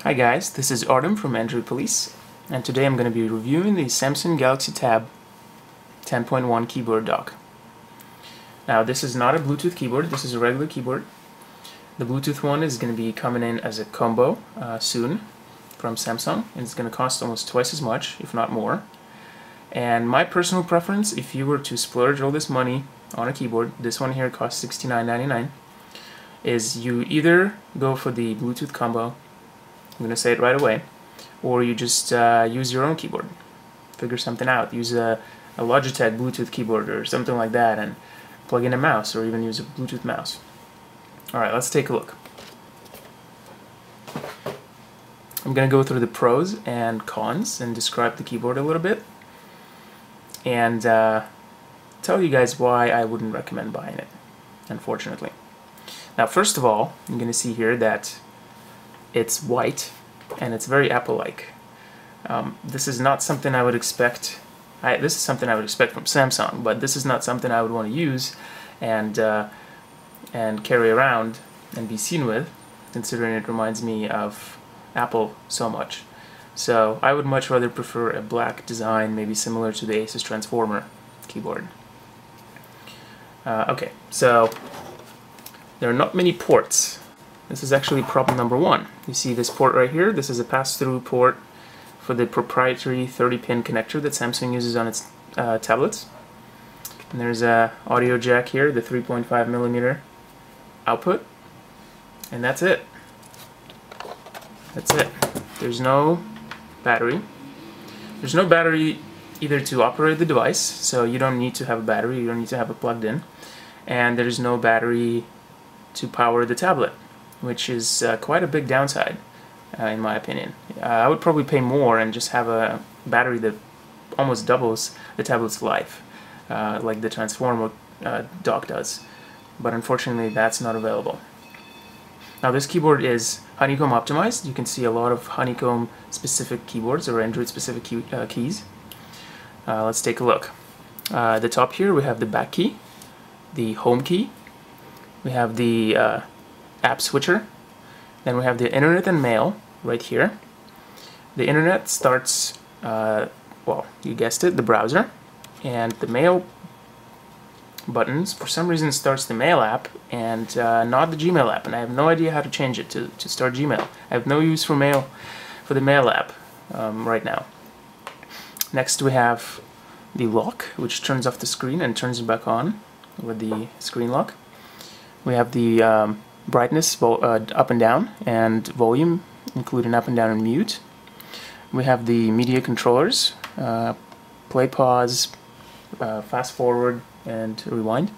Hi guys, this is Artem from Android Police, and today I'm going to be reviewing the Samsung Galaxy Tab 10.1 keyboard dock. Now this is not a Bluetooth keyboard, this is a regular keyboard. The Bluetooth one is going to be coming in as a combo soon from Samsung, and it's going to cost almost twice as much, if not more. And my personal preference, if you were to splurge all this money on a keyboard, this one here costs $69.99, is you either go for the Bluetooth combo, I'm going to say it right away, or you just use your own keyboard. Figure something out. Use a Logitech Bluetooth keyboard or something like that and plug in a mouse, or even use a Bluetooth mouse. Alright, let's take a look. I'm going to go through the pros and cons and describe the keyboard a little bit, and tell you guys why I wouldn't recommend buying it, unfortunately. Now first of all, you're going to see here that it's white and it's very Apple-like. This is not something I would expect. This is something I would expect from Samsung, but this is not something I would want to use and carry around and be seen with, considering it reminds me of Apple so much. So I would much rather prefer a black design, maybe similar to the Asus Transformer keyboard. Okay, so there are not many ports. This is actually problem number one. You see this port right here? This is a pass-through port for the proprietary 30-pin connector that Samsung uses on its tablets. And there's a audio jack here, the 3.5mm output. And that's it. That's it. There's no battery. There's no battery either to operate the device, so you don't need to have a battery, you don't need to have it plugged in. And there's no battery to power the tablet, which is quite a big downside, in my opinion. I would probably pay more and just have a battery that almost doubles the tablet's life, like the Transformer dock does. But unfortunately, that's not available. Now this keyboard is honeycomb optimized. You can see a lot of honeycomb specific keyboards or Android specific keys. Let's take a look. At the top here we have the back key, the home key, we have the app switcher, then we have the internet and mail right here. The internet starts, well, you guessed it, the browser, and the mail buttons for some reason starts the mail app and not the Gmail app, and I have no idea how to change it to start Gmail. I have no use for the mail app right now. Next we have the lock, which turns off the screen and turns it back on with the screen lock. We have the brightness up and down, and volume, including up and down and mute. We have the media controllers, play, pause, fast forward, and rewind.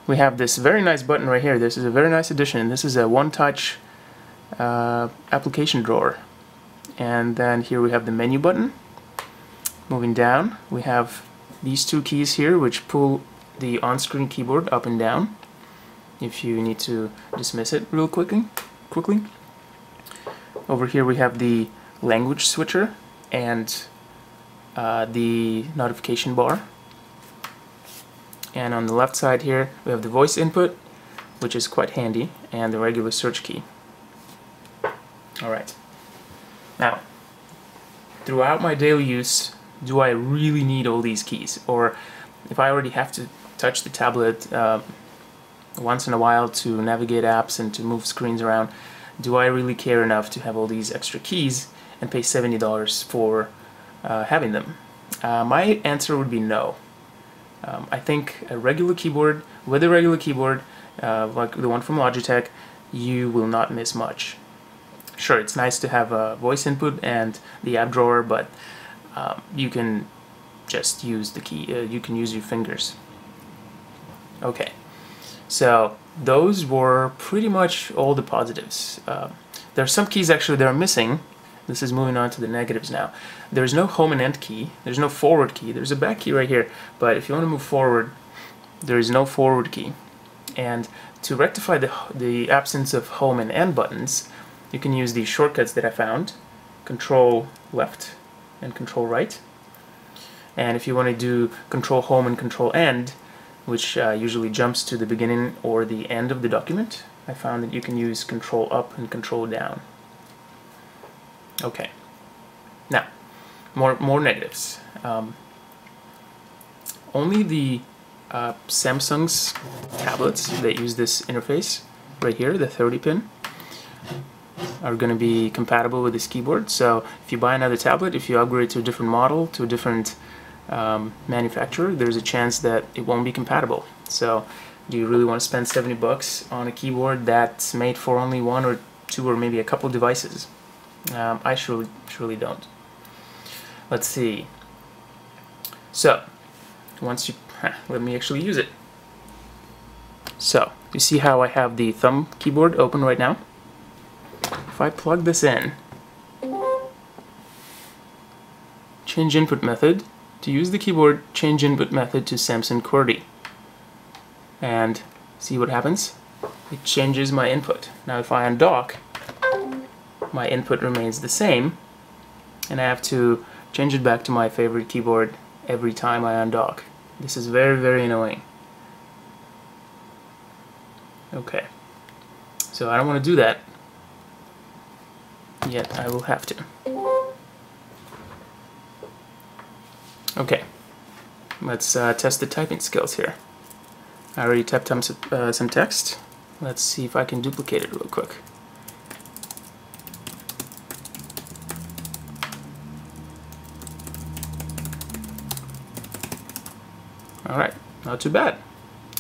We have this very nice button right here. This is a very nice addition. This is a one-touch application drawer. And then here we have the menu button. Moving down, we have these two keys here, which pull the on-screen keyboard up and down if you need to dismiss it real quickly. Over here we have the language switcher and the notification bar. And on the left side here we have the voice input, which is quite handy, and the regular search key. Alright. Now, throughout my daily use, do I really need all these keys? Or if I already have to touch the tablet once in a while to navigate apps and to move screens around, do I really care enough to have all these extra keys and pay $70 for having them? My answer would be no. I think a regular keyboard, with a regular keyboard, like the one from Logitech, you will not miss much. Sure, it's nice to have a voice input and the app drawer, but you can just use the key, you can use your fingers. Okay. So those were pretty much all the positives. There are some keys actually that are missing. This is moving on to the negatives now. There's no home and end key. There's no forward key. There's a back key right here, but if you want to move forward, there is no forward key. And to rectify the absence of home and end buttons, you can use these shortcuts that I found: Control left and Control right. And if you want to do Control home and Control end, which usually jumps to the beginning or the end of the document, I found that you can use Control up and Control down. Okay. Now, more negatives. Only the Samsung's tablets that use this interface right here, the 30 pin, are going to be compatible with this keyboard. So if you buy another tablet, if you upgrade to a different model, to a different manufacturer, there's a chance that it won't be compatible. So do you really want to spend 70 bucks on a keyboard that's made for only one or two or maybe a couple devices? I surely don't. Let's see. So once you let me actually use it. So you see how I have the thumb keyboard open right now? If I plug this in, change input method, to use the keyboard, change input method to Samsung QWERTY. And see what happens? It changes my input. Now if I undock, my input remains the same, and I have to change it back to my favorite keyboard every time I undock. This is very, very annoying. Okay, so I don't want to do that, yet I will have to. Okay, let's test the typing skills here. I already typed some text. Let's see if I can duplicate it real quick. Alright, not too bad.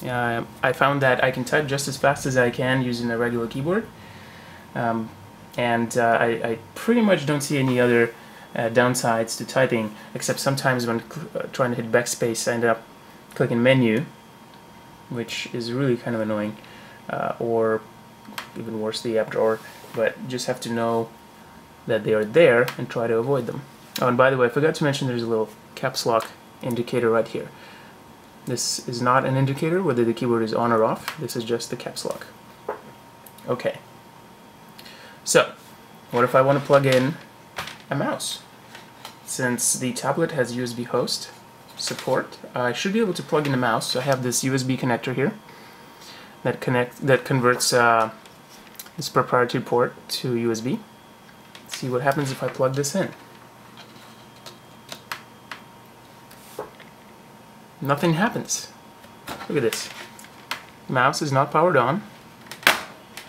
I found that I can type just as fast as I can using a regular keyboard. I pretty much don't see any other downsides to typing, except sometimes when trying to hit backspace I end up clicking menu, which is really kind of annoying, or even worse, the app drawer. But just have to know that they are there and try to avoid them. Oh, and by the way, I forgot to mention there's a little caps lock indicator right here. This is not an indicator whether the keyboard is on or off. This is just the caps lock. Okay. So, what if I want to plug in a mouse? Since the tablet has USB host support, I should be able to plug in a mouse. So I have this USB connector here that converts this proprietary port to USB. Let's see what happens if I plug this in. Nothing happens. Look at this. Mouse is not powered on.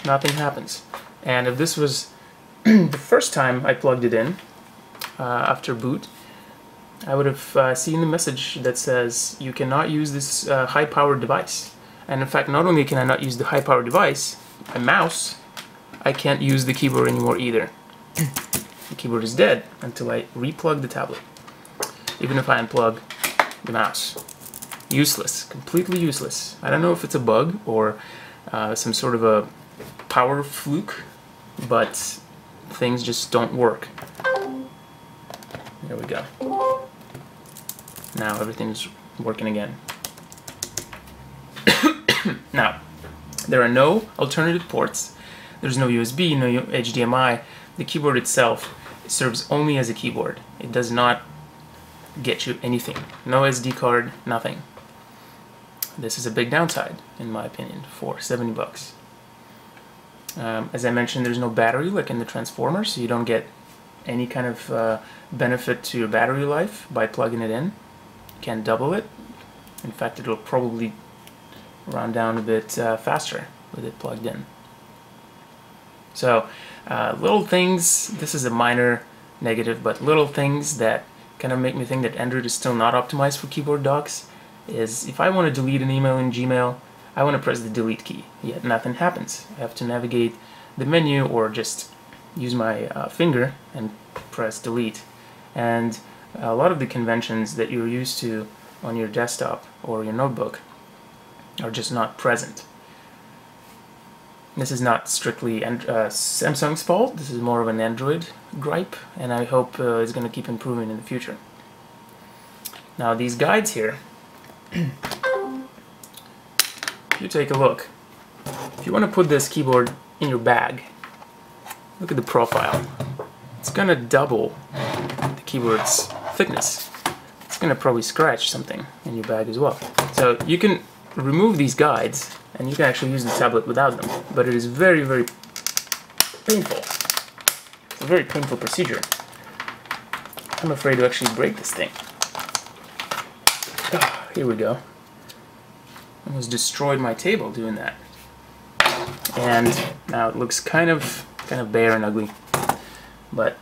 Nothing happens. And if this was the first time I plugged it in after boot, I would have seen the message that says you cannot use this high-powered device. And in fact, not only can I not use the high-powered device, a mouse, I can't use the keyboard anymore either. The keyboard is dead until I replug the tablet. Even if I unplug the mouse. Useless. Completely useless. I don't know if it's a bug or some sort of a power fluke, but things just don't work. There we go. Now everything's working again. Now, there are no alternative ports. There's no USB, no HDMI. The keyboard itself serves only as a keyboard. It does not get you anything. No SD card, nothing. This is a big downside, in my opinion, for 70 bucks. As I mentioned, there's no battery like in the Transformer, so you don't get any kind of benefit to your battery life by plugging it in. You can't double it. In fact, it'll probably run down a bit faster with it plugged in. So, little things, this is a minor negative, but little things that kind of make me think that Android is still not optimized for keyboard docks is if I want to delete an email in Gmail, I want to press the delete key, yet nothing happens. I have to navigate the menu or just use my finger and press delete. And a lot of the conventions that you're used to on your desktop or your notebook are just not present. This is not strictly Samsung's fault. This is more of an Android gripe, and I hope it's going to keep improving in the future. Now these guides here, if you take a look, if you want to put this keyboard in your bag, look at the profile. It's going to double the keyboard's thickness. It's going to probably scratch something in your bag as well. So you can remove these guides and you can actually use the tablet without them, but it is very, very painful to a very painful procedure. I'm afraid to actually break this thing. Oh, here we go. Almost destroyed my table doing that. And now it looks kind of bare and ugly. But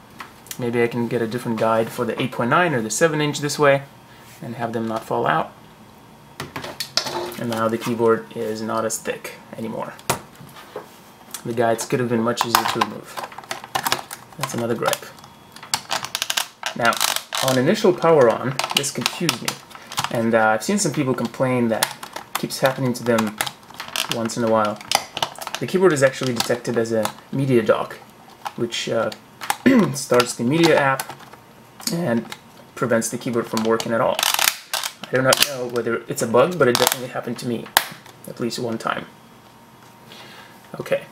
maybe I can get a different guide for the 8.9 or the 7-inch this way and have them not fall out. And now the keyboard is not as thick anymore. The guides could have been much easier to remove. That's another gripe. Now, on initial power on, this confused me. And I've seen some people complain that it keeps happening to them once in a while. The keyboard is actually detected as a media dock, which starts the media app and prevents the keyboard from working at all. I do not know whether it's a bug, but it definitely happened to me at least one time. Okay.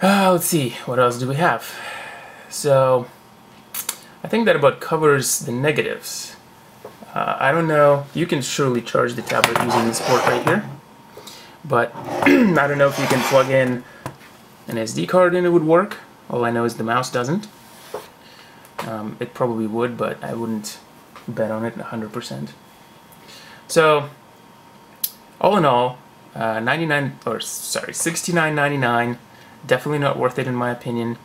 Let's see, what else do we have? So, I think that about covers the negatives. I don't know, you can surely charge the tablet using this port right here, but I don't know if you can plug in an SD card and it would work. All I know is the mouse doesn't. It probably would, but I wouldn't bet on it 100%. So, all in all, $69.99, definitely not worth it in my opinion.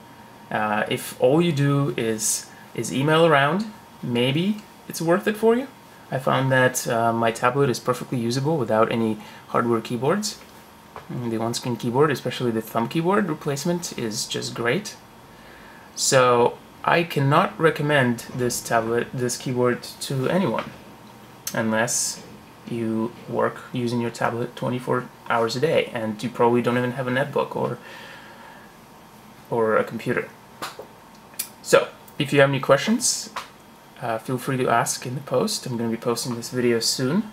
If all you do is email around, maybe it's worth it for you. I found that my tablet is perfectly usable without any hardware keyboards. The on-screen keyboard, especially the thumb keyboard replacement, is just great. So I cannot recommend this keyboard to anyone unless you work using your tablet 24 hours a day and you probably don't even have a netbook or a computer. So if you have any questions, feel free to ask in the post. I'm going to be posting this video soon.